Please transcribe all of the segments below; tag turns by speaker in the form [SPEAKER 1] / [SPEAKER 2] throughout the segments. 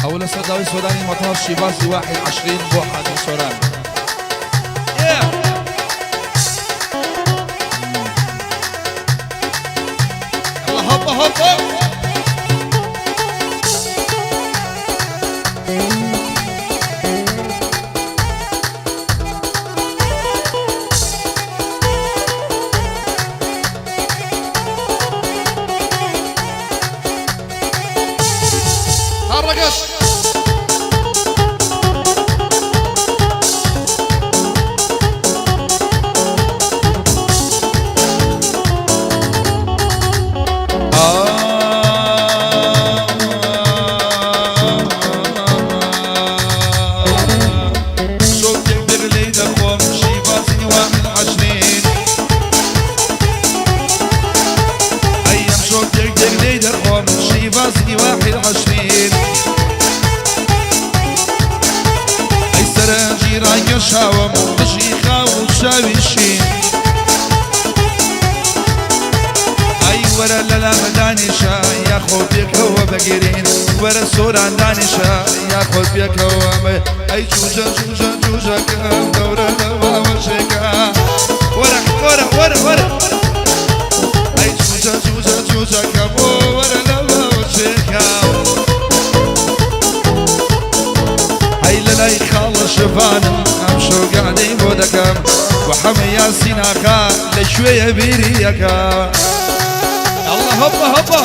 [SPEAKER 1] أول صداوي سوداني مطار شيباسي 21 بوحة من سوران. يلا هوبا هوبا. حركت شيباسي 21 اي سراجي راي شاوم بشيخا وشاويشين اي ورا لا مدانشا ياخذ بك هو بقيرين ورا سوران دانشا ياخذ بك هو اي جوجا جوجا جوجا كم دورة لوا وشيكا ورا ورا ورا ورا اي جوجا جوجا جوجا كم ورا لوا هاي للاي خالص شفانم امشو قاعدين بودكم وحمي ياسين اخا لشويه بيريكا الله هبا هبا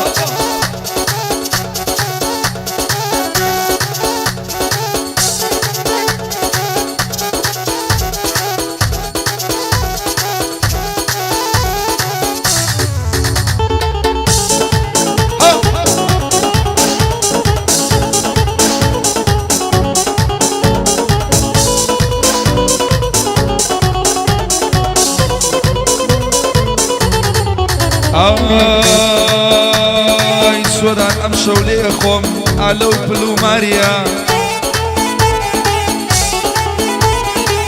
[SPEAKER 2] آی سودان ام شولی خوم علو پلو ماریا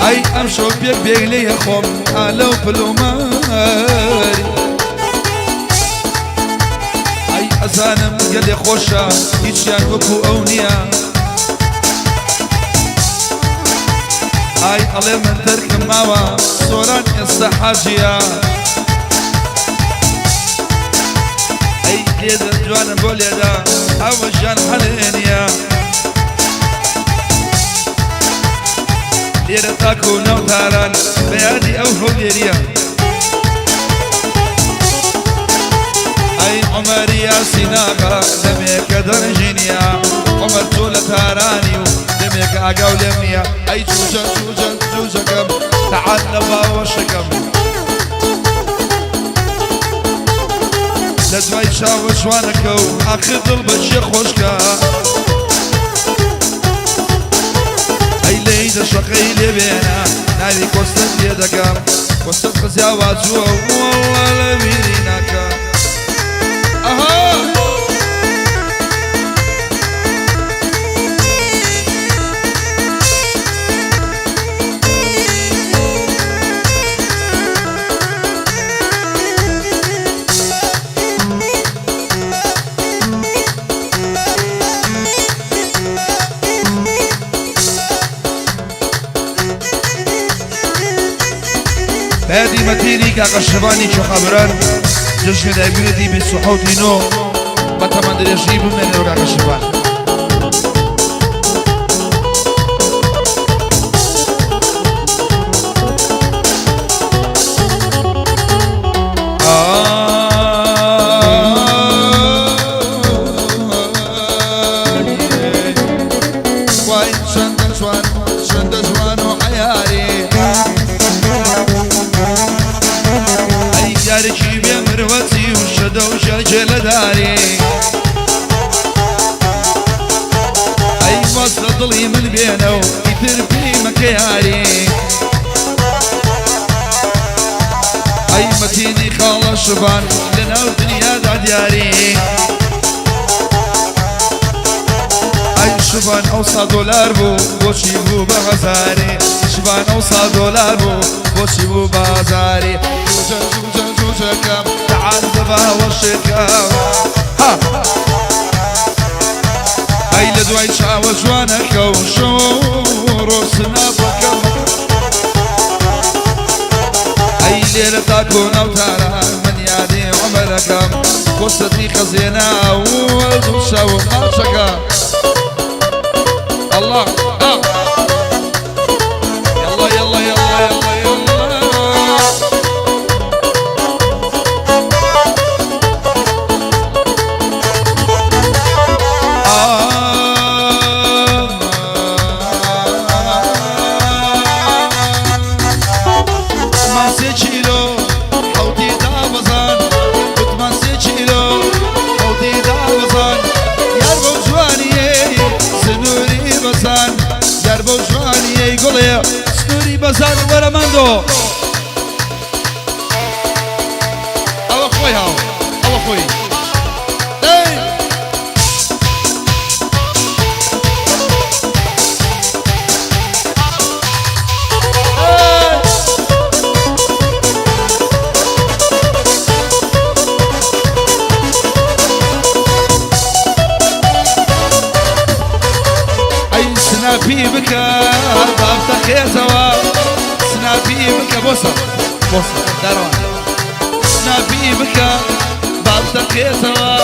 [SPEAKER 2] ای ام شو بیگ بیگ لی خوم علو پلو ماری ای ازانم گلی خوشا هیچ یان وکو اونیا ای علی من ترک ماوا سوران استحاجیا ليدا جوان بوليدا أول جان حلينيا ليدا تاكو نوتاران بيادي أو هوليريا أي عمر يا سيناغا دميك درجينيا عمر طولة تارانيو دميك أقاو لمنيا أي جوجا جوجا جوجا كم تعال نبا وشكم لدواي شاوش وانكو اخي ضرب الشيخ وشكا اي ليدا شقيلي بينا ناري كوستت يدكا كوستت خزيا واتوا والله لبيناكا اها هادي متيري كاكا الشباني شو خبران جشن دايبينتي بالصحوتي نو بطمان دريشي بمن كاكا الشبان داري اي وصل ضلي من بينه يثير في مكياري اي متيني خال الشبان لنا الدنيا دا دياري اي شبان اوصى دولار بو بوشي بو بغزاري شبان اوصى دولار بو بوشي بو بغزاري جوجا تعال دبا وشكا ها اي لدو دوای چاوە جوانەکە و شۆڕۆسنا بکەم ئەی لێرە تا کۆنەوتاران من یادێ عومەرەکەم بۆ سەدی خەزێنا و دوو شەو ماچەکە الله يلا يلا يلا يلا يلا ماسي كيلو حوتي دابزان ماسي كيلو حوتي دابزان ياربو جواني سنوري بزان ياربو جواني قولي سنوري بزان ورماندو الله خوي هاو الله خوي سنابي بكا بابتك يا زوا سنابي بكا بوسا داروا سنابي بكا بابتك يا زوا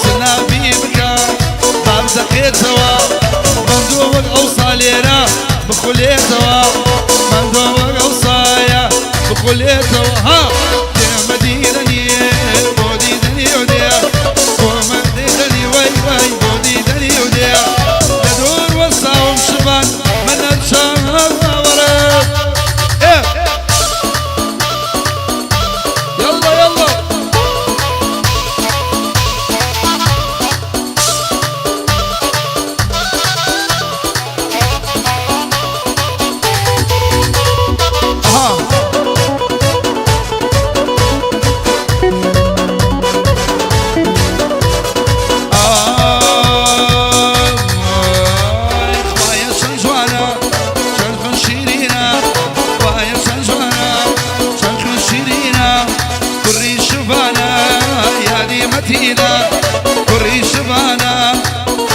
[SPEAKER 2] سنابي بكا بابتك يا زوا مندوب أوصالينا بخلي زوا مندوب أوصايا بخلي زوا ها يا مدينة بودي دني وديا ومدينة واي واي بودي دني وديا وصاوم شبان من الشاورات يلا يلا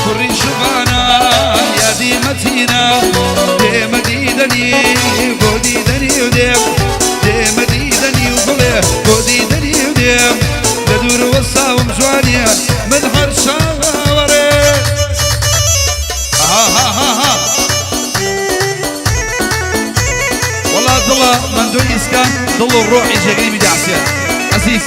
[SPEAKER 2] كري شبانا يا دي متينا دي مديدني بوديدني وديم دي مديدني وقلي بوديدني وديم بدور وصاوم جوانيا من هرشا وري ها والله ضل من دون إسكان ضل الروح يجري بدعسيان عزيز